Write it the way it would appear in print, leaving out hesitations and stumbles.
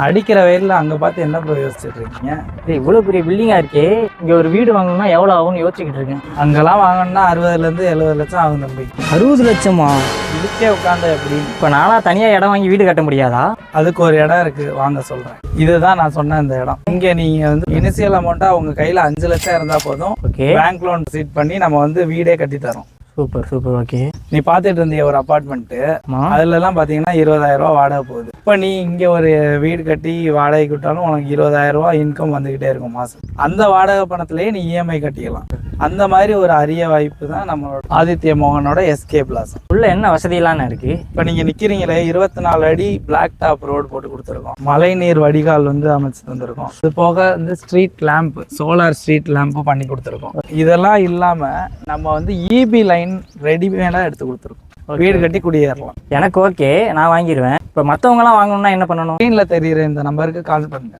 அடிக்கிற வெயில்ல அங்க பார்த்து என்ன ப்ரோ யோசிச்சுட்டு இருக்கீங்க? இவ்வளவு பெரிய பில்டிங்கா இருக்கே, இங்க ஒரு வீடு வாங்கணும்னா எவ்வளவு ஆகும்னு யோசிச்சுக்கிட்டு இருக்கேன். அங்கெல்லாம் வாங்கணும்னா 60 to 70 லட்சம் ஆகும் தம்பி. 60 லட்சமா? இதுக்கே உட்காந்து எப்படி? இப்ப நானா தனியா இடம் வாங்கி வீடு கட்ட முடியாதா? அதுக்கு ஒரு இடம் இருக்கு, வாங்க சொல்றேன். இதுதான் நான் சொன்ன இந்த இடம். இங்க நீங்க வந்து இனிஷியல் அமௌண்ட்டா உங்க கையில 5 லட்சம் இருந்தா போதும். ஓகே, பேங்க் லோன் சீட் பண்ணி நம்ம வந்து வீடே கட்டி தரோம். Super super. ஓகே, நீ பாத்துட்டு இருந்திய ஒரு அபார்ட்மெண்ட், அதுல எல்லாம் பாத்தீங்கன்னா 20,000 ரூபாய் வாடகை போகுது. இப்ப நீ இங்க ஒரு வீடு கட்டி வாடகை விட்டாலும் உனக்கு 20,000 ரூபாய் இன்கம் வந்துகிட்டே இருக்கும் மாசம். அந்த வாடகை பணத்திலேயே நீ இஎம்ஐ கட்டிக்கலாம். அந்த மாதிரி ஒரு அரிய வாய்ப்பு தான் நம்மளோட ஆதித்ய மோகனோட எஸ்கே பிளாசா. உள்ள என்ன வசதியெல்லாம் இருக்கு? இப்ப நீங்க நிக்கிறீங்களே, 24 அடி பிளாக் டாப் ரோடு போட்டு கொடுத்துருக்கோம். மழை நீர் வடிகால் வந்து அமைச்சு தந்திருக்கோம். இது போக வந்து street lamp, solar street lamp பண்ணி கொடுத்துருக்கோம். இதெல்லாம் இல்லாம நம்ம வந்து இபி லைன் ரெடிமேடா எடுத்து கொடுத்துருக்கோம். வீடு கட்டி குடியேறலாம். எனக்கு ஓகே, நான் வாங்கிடுவேன். இப்ப மத்தவங்க எல்லாம் வாங்கணும்னா என்ன பண்ணணும்? ஸ்கிரீன்ல தெரியுற இந்த நம்பருக்கு கால் பண்ணுங்க.